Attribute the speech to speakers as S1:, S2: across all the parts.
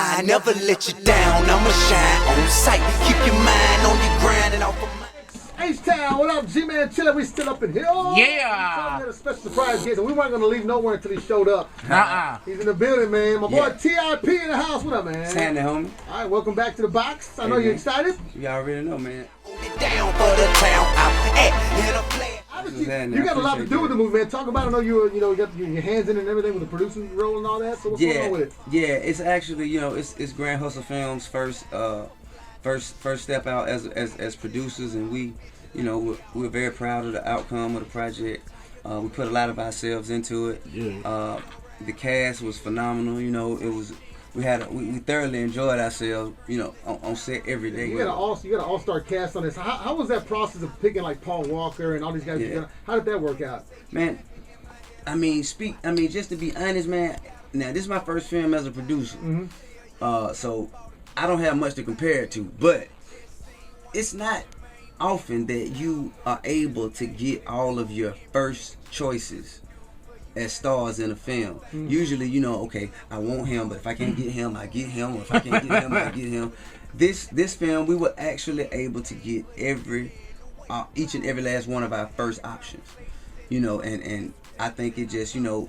S1: I never let you down, I'ma shine on sight. Keep your mind on your grind and off of mine.
S2: H-Town, what up, G-Man? Chillin', we still up in here.
S3: Yeah.
S2: We had a special surprise guest, and we weren't gonna leave nowhere until he showed up. He's in the building, man. My boy T.I in the house. What up, man?
S4: What's happening, homie?
S2: All right, welcome back to the box. I know you're excited.
S4: You already know, man.
S1: Down for the town, I'm at in a play.
S2: You got a lot to do with the movie, man. Talk about it. I know you got your hands in it and everything with the producing role and all that. So what's going on with it?
S4: Yeah, it's actually, it's Grand Hustle Films' first step out as producers, and we're very proud of the outcome of the project. We put a lot of ourselves into it. Yeah. The cast was phenomenal. It was. We thoroughly enjoyed ourselves, on set every day.
S2: You got an all-star cast on this. How was that process of picking like Paul Walker and all these guys? Yeah. How did that work out?
S4: Man, just to be honest, man. Now this is my first film as a producer, so I don't have much to compare it to. But it's not often that you are able to get all of your first choices as stars in a film. Usually, okay, I want him, but if I can't get him, I get him. Or if I can't get him, I get him. This film, we were actually able to get each and every last one of our first options. And I think it just, it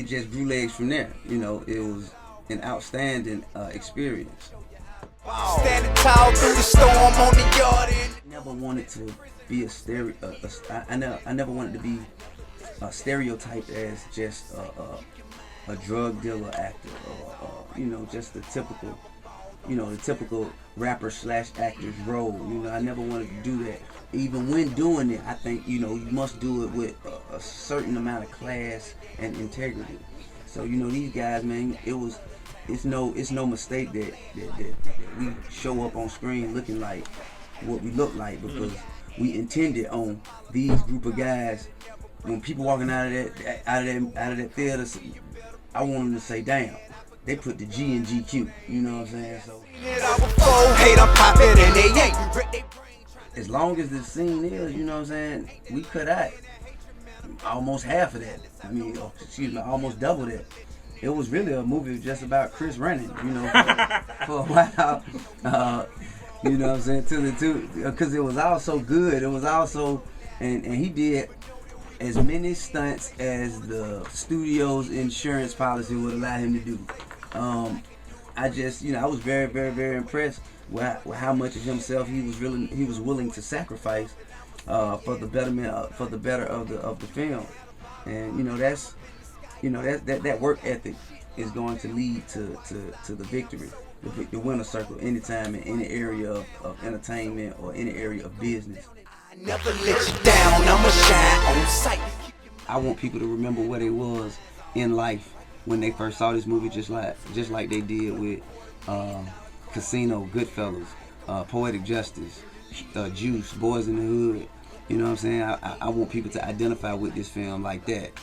S4: just grew legs from there. It was an outstanding experience.
S1: Standing tall through the storm on the yard.
S4: Never wanted to be I never wanted to be stereotyped as just a drug dealer actor, or just the typical rapper / actor's role. I never wanted to do that. Even when doing it, I think you must do it with a certain amount of class and integrity. So these guys, man, it's no mistake that we show up on screen looking like what we look like, because we intended on these group of guys. When people walking out of that theater, I want them to say, "Damn, they put the G in GQ." You know what I'm saying? So as long as the scene is, you know what I'm saying, we cut out almost half of that. Almost double that. It was really a movie just about Chris running, for a while. You know what I'm saying? Because it was all so good. It was also, and he did as many stunts as the studio's insurance policy would allow him to do. I was very, very, very impressed with how much of himself he was willing to sacrifice for the better of the film. And that work ethic is going to lead to the victory, the winner circle, anytime in any area of entertainment or any area of business.
S1: I never let you down, I'ma shine on sight.
S4: I want people to remember where they was in life when they first saw this movie, just like they did with Casino, Goodfellas, Poetic Justice, Juice, Boys in the Hood. You know what I'm saying? I want people to identify with this film like that,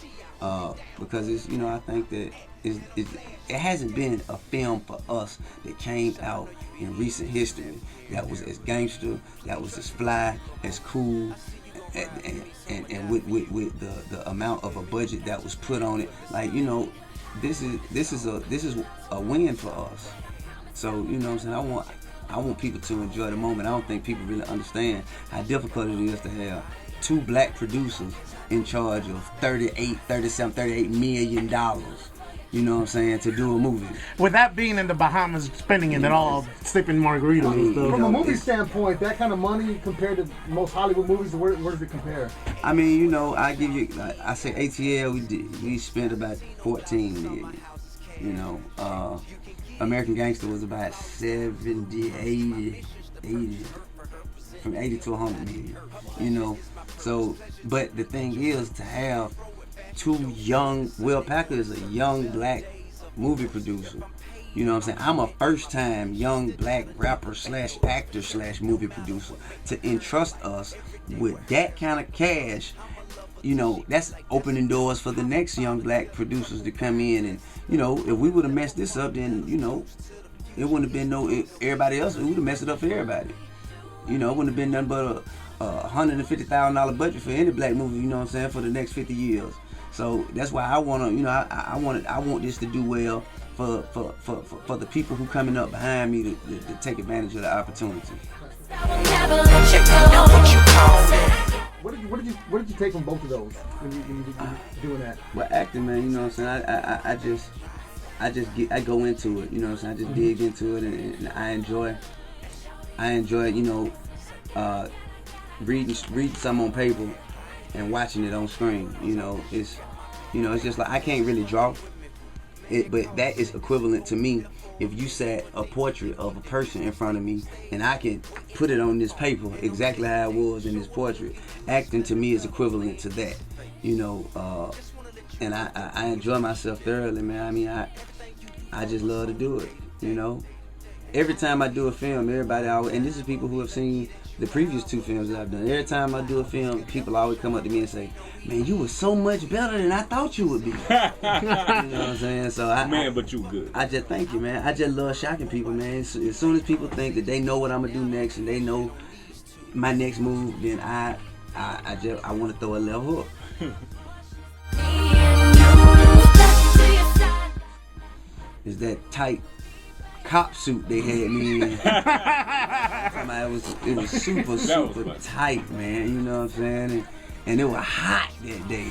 S4: because it's, I think that it hasn't been a film for us that came out in recent history that was as gangster, that was as fly, as cool, and with the amount of a budget that was put on it. Like, this is a win for us. So, what I'm saying, I want people to enjoy the moment. I don't think people really understand how difficult it is to have two black producers in charge of $38 million. You know what I'm saying, to do a movie.
S3: With that being in the Bahamas, spending it all, sipping margaritas and stuff.
S2: From a movie standpoint, that kind of money compared to most Hollywood movies, where does it compare?
S4: I give you, I say ATL, we spent about 14 million. American Gangster was about 70, 80, from 80 to 100 million. So, but the thing is, to have two young, Will Packer is a young black movie producer. You know what I'm saying? I'm a first-time young black rapper / actor / movie producer. To entrust us with that kind of cash, that's opening doors for the next young black producers to come in. And, if we would have messed this up, then, it wouldn't have been everybody else. It would have messed it up for everybody. It wouldn't have been nothing but a $150,000 budget for any black movie, you know what I'm saying, for the next 50 years. So that's why I want this to do well. for the people who coming up behind me to take advantage of the opportunity.
S2: What did you take from both of those when you doing that?
S4: Well, acting, man, you know what I'm saying? I go into it, you know what I'm saying? I just dig into it, and I enjoy, you know, reading something on paper and watching it on screen. You know, it's just like I can't really draw it, but that is equivalent to me. If you set a portrait of a person in front of me and I can put it on this paper exactly how it was in this portrait, acting to me is equivalent to that, you know. And I enjoy myself thoroughly, man. I mean, I just love to do it, you know. Every time I do a film, everybody always, and this is people who have seen the previous 2 films that I've done. Every time I do a film, people always come up to me and say, "Man, you were so much better than I thought you would be." You know what I'm saying? So
S5: but you good.
S4: I just thank you, man. I just love shocking people, man. As soon as people think that they know what I'm gonna do next and they know my next move, then I want to throw a left hook. Is that tight cop suit they had me in? It was super tight, man. You know what I'm saying? And it was hot that day.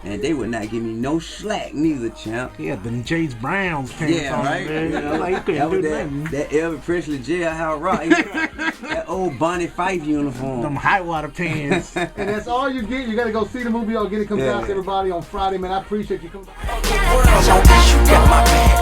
S4: And they would not give me no slack neither, champ.
S3: Yeah, the James Browns came from,
S4: right?
S3: man.
S4: You know,
S3: Like, you couldn't do nothing.
S4: that Elvis Presley jailhouse rock. That old Bonnie Fife uniform.
S3: Them high water pants.
S2: And that's all you get. You got to go see the movie. I'll get it comes out to everybody on Friday, man. I appreciate you coming.
S1: You got my back.